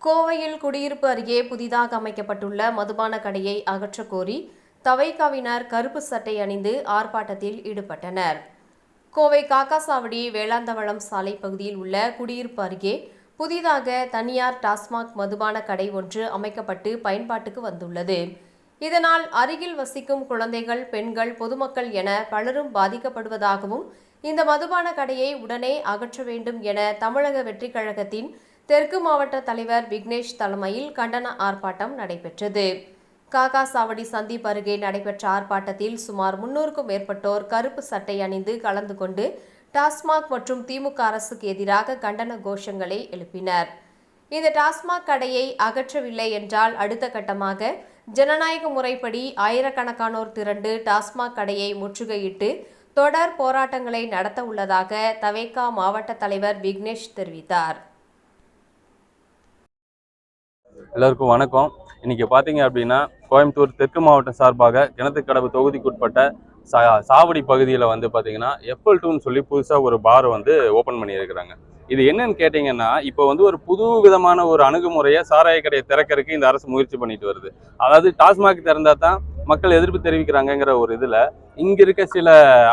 கோவையில் குடியிருப்பு அருகே புதிதாக அமைக்கப்பட்டுள்ள மதுபான கடையை அகற்றக் கோரி தவைக்காவினர் கருப்பு சட்டை அணிந்து ஆர்ப்பாட்டத்தில் ஈடுபட்டனர். கோவை காக்காசாவடி வேளாந்தவளம் சாலை பகுதியில் உள்ள குடியிருப்பு அருகே புதிதாக தனியார் டாஸ்மாக் மதுபான கடை ஒன்று அமைக்கப்பட்டு பயன்பாட்டுக்கு வந்துள்ளது. இதனால் அருகில் வசிக்கும் குழந்தைகள், பெண்கள், பொதுமக்கள் என பலரும் பாதிக்கப்படுவதாகவும், இந்த மதுபான கடையை உடனே அகற்ற வேண்டும் என தமிழக வெற்றிக் கழகத்தின் தெற்கு மாவட்ட தலைவர் விக்னேஷ் தலைமையில் கண்டன ஆர்ப்பாட்டம் நடைபெற்றது. காக்காசாவடி சந்திப்பு அருகே நடைபெற்ற ஆர்ப்பாட்டத்தில் சுமார் 300க்கும் மேற்பட்டோர் கருப்பு சட்டை அணிந்து கலந்து கொண்டு டாஸ்மாக் மற்றும் திமுக அரசுக்கு எதிராக கண்டன கோஷங்களை எழுப்பினர். இந்த டாஸ்மாக் கடையை அகற்றவில்லை என்றால் அடுத்த கட்டமாக ஜனநாயக முறைப்படி ஆயிரக்கணக்கானோர் திரண்டு டாஸ்மாக் கடையை முற்றுகையிட்டு தொடர் போராட்டங்களை நடத்த உள்ளதாக தவேகா மாவட்ட தலைவர் விக்னேஷ் தெரிவித்தார். எல்லாருக்கும் வணக்கம். இன்னைக்கு பார்த்தீங்க அப்படின்னா கோயம்புத்தூர் தெற்கு மாவட்டம் சார்பாக கிணத்துக்கடவு தொகுதிக்குட்பட்ட சாவடி பகுதியில் வந்து பார்த்தீங்கன்னா FL2ன்னு சொல்லி புதுசாக ஒரு பார் வந்து ஓப்பன் பண்ணியிருக்கிறாங்க. இது என்னன்னு கேட்டிங்கன்னா, இப்போ வந்து ஒரு புது விதமான ஒரு அணுகுமுறையை சாராய கடையை திறக்கிறதுக்கு இந்த அரசு முயற்சி பண்ணிட்டு வருது. அதாவது டாஸ்மாக் திறந்தா தான் மக்கள் எதிர்ப்பு தெரிவிக்கிறாங்கிற ஒரு இதில் இங்கே இருக்க சில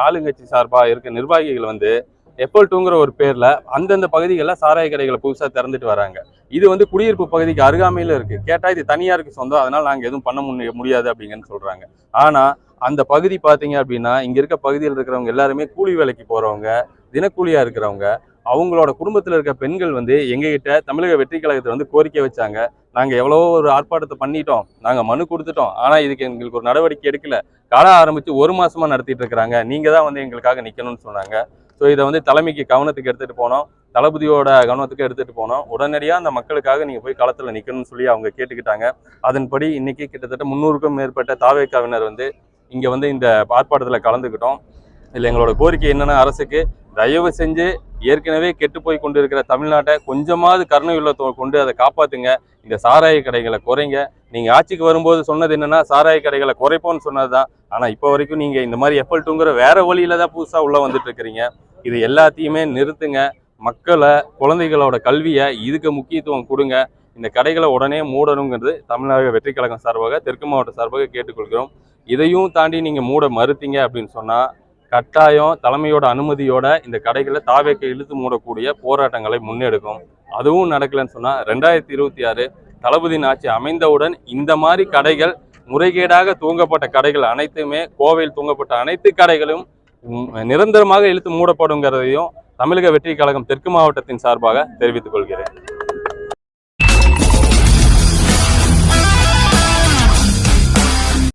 ஆளுங்கட்சி சார்பாக இருக்க நிர்வாகிகள் வந்து FL2ங்கிற ஒரு பேரில் அந்தந்த பகுதிகளில் சாராய கடைகளை புதுசாக திறந்துட்டு வராங்க. இது வந்து குடியிருப்பு பகுதிக்கு அருகாமையில் இருக்குது. கேட்டால் இது தனியாருக்கு சொந்தம், அதனால் நாங்கள் எதுவும் பண்ண முடியாது அப்படிங்கன்னு சொல்கிறாங்க. ஆனால் அந்த பகுதி பார்த்தீங்க அப்படின்னா, இங்கே இருக்க பகுதியில் இருக்கிறவங்க எல்லாருமே கூலி வேலைக்கு போகிறவங்க, தினக்கூலியாக இருக்கிறவங்க, அவங்களோட குடும்பத்தில் இருக்க பெண்கள் வந்து எங்ககிட்ட தமிழக வெற்றி கழகத்தை வந்து கோரிக்கை வச்சாங்க. நாங்கள் எவ்வளவோ ஒரு ஆர்ப்பாட்டத்தை பண்ணிட்டோம், நாங்கள் மனு கொடுத்துட்டோம், ஆனால் இதுக்கு எங்களுக்கு ஒரு நடவடிக்கை எடுக்கல. கடை ஆரம்பித்து 1 மாசமாக நடத்திட்டு இருக்கிறாங்க, நீங்கள் தான் வந்து எங்களுக்காக நிற்கணும்னு சொன்னாங்க. ஸோ இதை வந்து தலைமைக்கு கவனத்துக்கு எடுத்துகிட்டு போனோம், தளபதியோட கவனத்துக்கு எடுத்துகிட்டு போனோம். உடனடியாக அந்த மக்களுக்காக நீங்கள் போய் களத்தில் நிற்கணும்னு சொல்லி அவங்க கேட்டுக்கிட்டாங்க. அதன்படி இன்னைக்கு கிட்டத்தட்ட 300க்கும் மேற்பட்ட தாவேக்காவினர் வந்து இங்கே வந்து இந்த ஆர்ப்பாட்டத்தில் கலந்துக்கிட்டோம். இதில் எங்களோட கோரிக்கை என்னென்னா, அரசுக்கு தயவு செஞ்சு ஏற்கனவே கெட்டு போய் கொண்டு இருக்கிற தமிழ்நாட்டை கொஞ்சமாவது கருணை உள்ளத்தை கொண்டு அதை காப்பாற்றுங்க. இந்த சாராய கடைகளை குறைங்க. நீங்கள் ஆட்சிக்கு வரும்போது சொன்னது என்னென்னா, சாராய கடைகளை குறைப்போன்னு சொன்னது தான். ஆனால் இப்போ வரைக்கும் நீங்கள் இந்த மாதிரி FL2ங்கிற வேற வழியில தான் புதுசாக உள்ளே வந்துட்டு இருக்கிறீங்க. இது எல்லாத்தையுமே நிறுத்துங்க. மக்களை, குழந்தைகளோட கல்வியை இதுக்கு முக்கியத்துவம் கொடுங்க. இந்த கடைகளை உடனே மூடணுங்கிறது தமிழக வெற்றி கழகம் சார்பாக தெற்கு மாவட்ட சார்பாக கேட்டுக்கொள்கிறோம். இதையும் தாண்டி நீங்கள் மூட மறுத்தீங்க அப்படின்னு சொன்னால் கட்டாயம் தலைமையோட அனுமதியோட இந்த கடைகளை தாவேக்க இழுத்து மூடக்கூடிய போராட்டங்களை முன்னெடுக்கும். அதுவும் நடக்கலன்னு சொன்னால் 2026 தளபதியின் ஆட்சி அமைந்தவுடன் இந்த மாதிரி கடைகள், முறைகேடாக தூங்கப்பட்ட கடைகள் அனைத்துமே, கோவையில் தூங்கப்பட்ட அனைத்து கடைகளும் நிரந்தரமாக இழுத்து மூடப்படுங்கிறதையும் தமிழக வெற்றி கழகம் தெற்கு மாவட்டத்தின் சார்பாக தெரிவித்துக் கொள்கிறேன்.